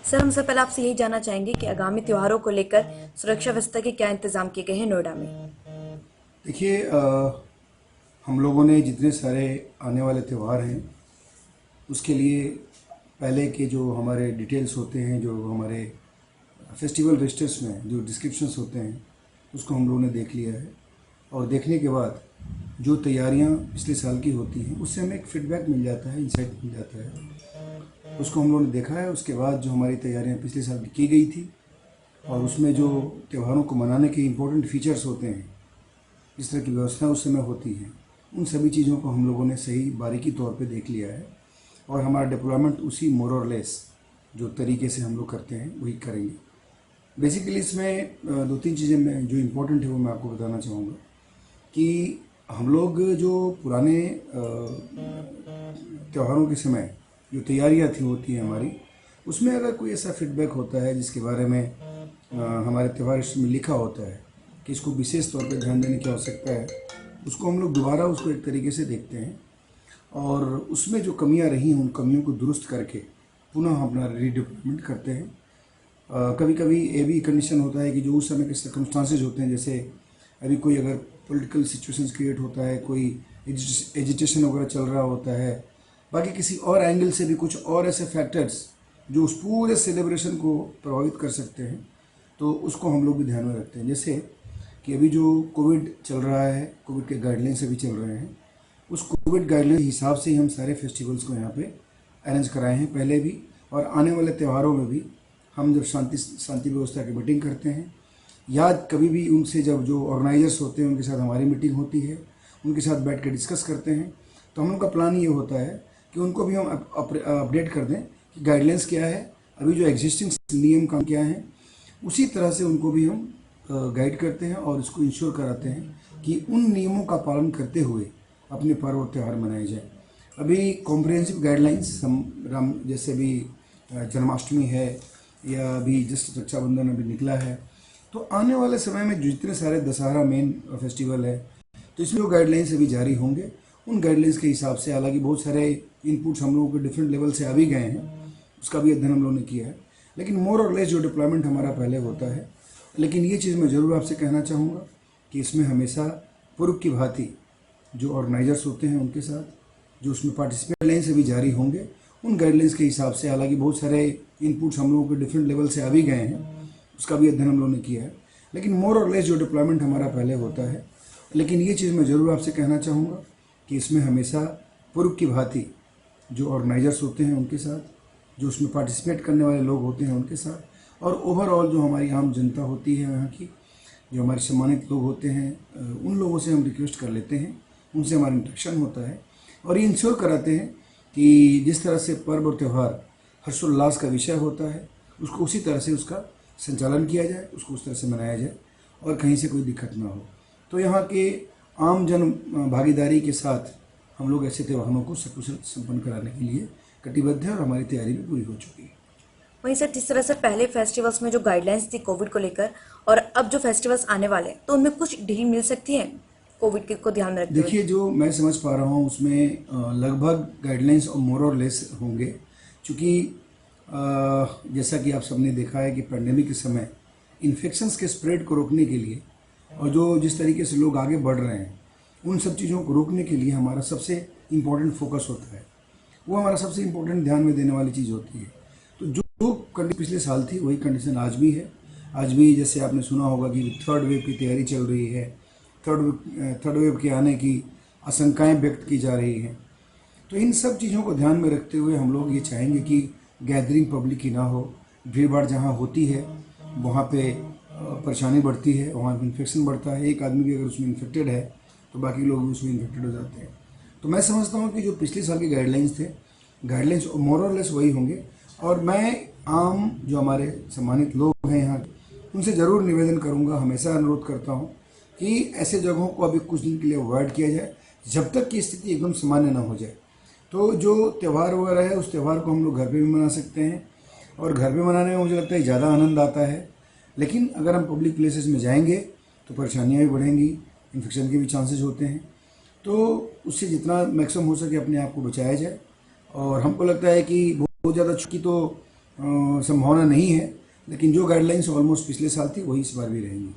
Sir, हम सबसे पहले आपसे यही जानना चाहेंगे कि आगामी त्योहारों को लेकर सुरक्षा व्यवस्था के क्या इंतजाम किए गए हैं नोएडा में। देखिए, हम लोगों ने जितने सारे आने वाले त्यौहार हैं उसके लिए पहले के जो हमारे डिटेल्स होते हैं, जो हमारे फेस्टिवल रजिस्टर्स में जो डिस्क्रिप्शंस होते हैं, उसको हम लोगों ने देख लिया है। और देखने के बाद जो तैयारियां पिछले साल की होती हैं उससे हमें एक फीडबैक मिल जाता है, इंसाइट मिल जाता है। उसको हम लोगों ने देखा है। उसके बाद जो हमारी तैयारियां पिछले साल की गई थी और उसमें जो त्योहारों को मनाने के इम्पोर्टेंट फीचर्स होते हैं, इस तरह की व्यवस्था उस समय होती है, उन सभी चीज़ों को हम लोगों ने सही बारीकी तौर पे देख लिया है। और हमारा डिप्लॉयमेंट उसी मोर और लेस जो तरीके से हम लोग करते हैं वही करेंगे। बेसिकली इसमें दो तीन चीज़ें मैं जो इम्पोर्टेंट है वो मैं आपको बताना चाहूँगा कि हम लोग जो पुराने त्योहारों के समय जो तैयारियाँ थी होती हैं हमारी, उसमें अगर कोई ऐसा फीडबैक होता है जिसके बारे में हमारे त्यौहार में लिखा होता है कि इसको विशेष तौर पर ध्यान देने की आवश्यकता है, उसको हम लोग दोबारा उसको एक तरीके से देखते हैं और उसमें जो कमियां रही हैं उन कमियों को दुरुस्त करके पुनः अपना रीडिप्लॉयमेंट करते हैं। कभी कभी ये भी कंडीशन होता है कि जो उस समय के सर्कमस्टांसेज होते हैं, जैसे अभी कोई अगर पॉलिटिकल सिचुएशंस क्रिएट होता है, कोई एजिटेशन वगैरह चल रहा होता है, बाकी किसी और एंगल से भी कुछ और ऐसे फैक्टर्स जो उस पूरे सेलिब्रेशन को प्रभावित कर सकते हैं, तो उसको हम लोग भी ध्यान में रखते हैं। जैसे कि अभी जो कोविड चल रहा है, कोविड के गाइडलाइंस अभी चल रहे हैं, उस कोविड गाइडलाइन के हिसाब से ही हम सारे फेस्टिवल्स को यहाँ पे अरेंज कराए हैं पहले भी, और आने वाले त्योहारों में भी हम जब शांति व्यवस्था की मीटिंग करते हैं या कभी भी उनसे जब जो ऑर्गेनाइजर्स होते हैं उनके साथ हमारी मीटिंग होती है, उनके साथ बैठ कर डिस्कस करते हैं, तो हम लोग का प्लान ये होता है कि उनको भी हम अपडेट कर दें कि गाइडलाइंस क्या है, अभी जो एग्जिस्टिंग नियम काम क्या है, उसी तरह से उनको भी हम गाइड करते हैं और इसको इंश्योर कराते हैं कि उन नियमों का पालन करते हुए अपने पर्व और त्यौहार मनाए जाए। अभी कॉम्प्रिहेंसिव गाइडलाइंस हम जैसे भी जन्माष्टमी है या अभी जस्ट रक्षाबंधन अभी निकला है, तो आने वाले समय में जितने सारे दशहरा मेन फेस्टिवल है, तो इसमें जो गाइडलाइंस अभी जारी होंगे उन गाइडलाइंस के हिसाब से, हालांकि बहुत सारे इनपुट्स हम लोगों के डिफरेंट लेवल से आ भी गए हैं, उसका भी अध्ययन हम लोगों ने किया है, लेकिन मोर और लेस जो डिप्लॉयमेंट हमारा पहले होता है। लेकिन ये चीज़ मैं ज़रूर आपसे कहना चाहूँगा कि इसमें हमेशा पूर्व की भांति जो ऑर्गेनाइजर्स होते हैं उनके साथ, जो उसमें पार्टिसिपेट गाइडलाइंस अभी जारी होंगे उन गाइडलाइंस के हिसाब से, हालांकि बहुत सारे इनपुट्स हम लोगों के डिफरेंट लेवल से आ भी गए हैं, उसका भी अध्ययन हम लोगों ने किया है, लेकिन मोर और लेस जो डिप्लॉयमेंट हमारा पहले होता है। लेकिन ये चीज़ मैं ज़रूर आपसे कहना चाहूँगा कि इसमें हमेशा पूर्व की भांति जो ऑर्गेनाइजर्स होते हैं उनके साथ, जो उसमें पार्टिसिपेट करने वाले लोग होते हैं उनके साथ, और ओवरऑल जो हमारी आम जनता होती है यहाँ की, जो हमारे सम्मानित लोग होते हैं, उन लोगों से हम रिक्वेस्ट कर लेते हैं, उनसे हमारा इंटरेक्शन होता है और ये इंश्योर कराते हैं कि जिस तरह से पर्व और त्यौहार हर्षोल्लास का विषय होता है, उसको उसी तरह से उसका संचालन किया जाए, उसको उस तरह से मनाया जाए और कहीं से कोई दिक्कत ना हो। तो यहाँ के आम जन भागीदारी के साथ हम लोग ऐसे त्योहारों को सकुशल संपन्न कराने के लिए कटिबद्ध है और हमारी तैयारी भी पूरी हो चुकी है। वहीं सर, जिस तरह से पहले फेस्टिवल्स में जो गाइडलाइंस थी कोविड को लेकर और अब जो फेस्टिवल्स आने वाले हैं, तो उनमें कुछ ढील मिल सकती है कोविड को ध्यान में रखते हुए? देखिए, जो मैं समझ पा रहा हूँ उसमें लगभग गाइडलाइंस और मोर और लेस होंगे, क्योंकि जैसा कि आप सबने देखा है कि पेंडेमिक के समय इन्फेक्शंस के स्प्रेड को रोकने के लिए और जो जिस तरीके से लोग आगे बढ़ रहे हैं, उन सब चीज़ों को रोकने के लिए हमारा सबसे इम्पोर्टेंट फोकस होता है, वो हमारा सबसे इम्पोर्टेंट ध्यान में देने वाली चीज़ होती है। तो जो कंडीशन पिछले साल थी वही कंडीशन आज भी है। आज भी जैसे आपने सुना होगा कि थर्ड वेव की तैयारी चल रही है, थर्ड वेव के आने की आशंकाएं व्यक्त की जा रही हैं। तो इन सब चीज़ों को ध्यान में रखते हुए हम लोग ये चाहेंगे कि गैदरिंग पब्लिक की ना हो, भीड़ भाड़ जहाँ होती है वहाँ पे परेशानी बढ़ती है, वहाँ इन्फेक्शन बढ़ता है। एक आदमी भी अगर उसमें इन्फेक्टेड है तो बाकी लोग भी उसमें इन्फेक्टेड हो जाते हैं। तो मैं समझता हूँ कि जो पिछले साल के गाइडलाइंस थे, गाइडलाइंस मोर और लेस वही होंगे। और मैं आम जो हमारे सम्मानित लोग हैं यहाँ, उनसे ज़रूर निवेदन करूँगा, हमेशा अनुरोध करता हूँ कि ऐसे जगहों को अभी कुछ दिन के लिए अवॉइड किया जाए जब तक कि स्थिति एकदम सामान्य ना हो जाए। तो जो त्यौहार वगैरह है उस त्यौहार को हम लोग घर पे भी मना सकते हैं और घर पे मनाने में मुझे लगता है ज़्यादा आनंद आता है। लेकिन अगर हम पब्लिक प्लेसेस में जाएंगे तो परेशानियाँ भी बढ़ेंगी, इन्फेक्शन के भी चांसेस होते हैं। तो उससे जितना मैक्सिमम हो सके अपने आप को बचाया जाए। और हमको लगता है कि बहुत ज़्यादा छुट्टी तो संभावना नहीं है, लेकिन जो गाइडलाइंस ऑलमोस्ट पिछले साल थी वही इस बार भी रहेंगी।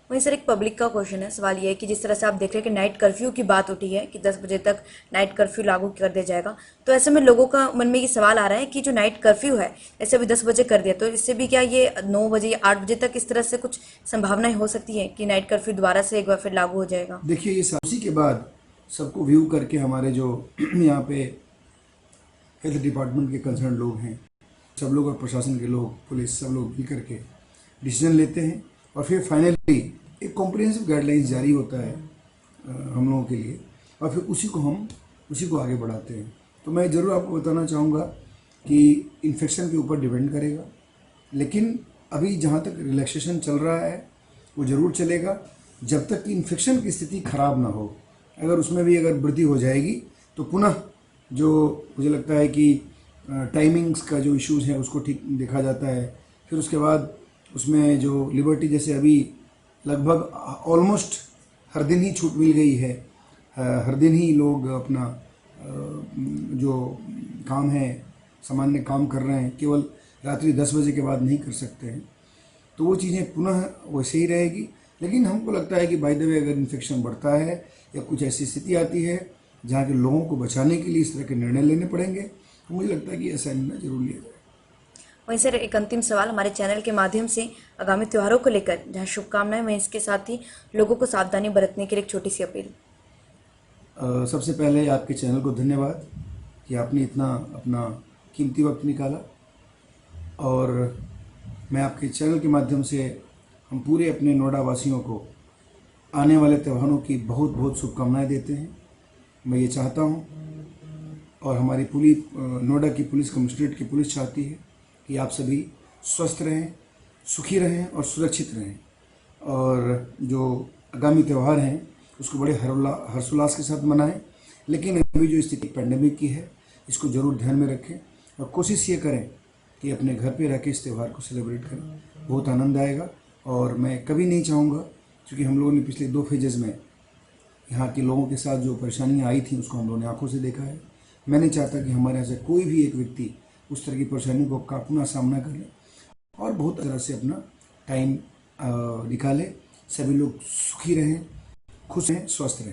वहीं सर एक पब्लिक का क्वेश्चन है, सवाल ये है कि जिस तरह से आप देख रहे हैं कि नाइट कर्फ्यू की बात उठी है कि 10 बजे तक नाइट कर्फ्यू लागू कर दिया जाएगा, तो ऐसे में लोगों का मन में ये सवाल आ रहा है कि जो नाइट कर्फ्यू है ऐसे अभी 10 बजे कर दिया, तो इससे भी क्या ये 9 बजे या 8 बजे तक इस तरह से कुछ संभावनाएं हो सकती है कि नाइट कर्फ्यू दोबारा से एक बार फिर लागू हो जाएगा? देखिए, ये उसी के बाद सबको व्यू करके हमारे जो यहाँ पे हेल्थ डिपार्टमेंट के कंसर्न लोग हैं, सब लोग और प्रशासन के लोग, पुलिस, सब लोग मिल करके डिसीजन लेते हैं और फिर फाइनली एक कॉम्प्रिहेंसिव गाइडलाइंस जारी होता है हम लोगों के लिए, और फिर उसी को आगे बढ़ाते हैं। तो मैं ज़रूर आपको बताना चाहूँगा कि इन्फेक्शन के ऊपर डिपेंड करेगा, लेकिन अभी जहाँ तक रिलैक्सेशन चल रहा है वो ज़रूर चलेगा जब तक कि इन्फेक्शन की स्थिति खराब ना हो। अगर उसमें भी अगर वृद्धि हो जाएगी तो पुनः जो मुझे लगता है कि टाइमिंग्स का जो इश्यूज़ है उसको ठीक देखा जाता है। फिर उसके बाद उसमें जो लिबर्टी, जैसे अभी लगभग ऑलमोस्ट हर दिन ही छूट मिल गई है, हर दिन ही लोग अपना जो काम है सामान्य काम कर रहे हैं, केवल रात्रि 10 बजे के बाद नहीं कर सकते हैं, तो वो चीज़ें पुनः वैसे ही रहेगी। लेकिन हमको लगता है कि बाय द वे अगर इन्फेक्शन बढ़ता है या कुछ ऐसी स्थिति आती है जहाँ के लोगों को बचाने के लिए इस तरह के निर्णय लेने पड़ेंगे, तो मुझे लगता है कि ऐसा निर्णय जरूर लिया जाए। वहीं सर एक अंतिम सवाल हमारे चैनल के माध्यम से आगामी त्योहारों को लेकर जहाँ शुभकामनाएं, वहीं इसके साथ ही लोगों को सावधानी बरतने के लिए एक छोटी सी अपील। सबसे पहले आपके चैनल को धन्यवाद कि आपने इतना अपना कीमती वक्त निकाला, और मैं आपके चैनल के माध्यम से हम पूरे अपने नोएडा वासियों को आने वाले त्योहारों की बहुत बहुत शुभकामनाएं देते हैं। मैं ये चाहता हूँ और हमारी पूरी नोएडा की पुलिस कमिश्नरेट की पुलिस चाहती है कि आप सभी स्वस्थ रहें, सुखी रहें और सुरक्षित रहें, और जो आगामी त्यौहार हैं उसको बड़े हर्षोल्लास के साथ मनाएं। लेकिन अभी जो स्थिति पैंडेमिक की है इसको ज़रूर ध्यान में रखें और कोशिश ये करें कि अपने घर पे रह के इस त्यौहार को सेलिब्रेट करें, बहुत आनंद आएगा। और मैं कभी नहीं चाहूँगा, क्योंकि हम लोगों ने पिछले 2 फेजेज़ में यहाँ के लोगों के साथ जो परेशानियाँ आई थी उसको हम लोगों ने आंखों से देखा है। मैं नहीं चाहता कि हमारे यहाँ से कोई भी एक व्यक्ति उस तरह की परेशानी को अपना सामना कर ले, और बहुत तरह से अपना टाइम निकाले। सभी लोग सुखी रहें, खुश रहें, स्वस्थ रहें।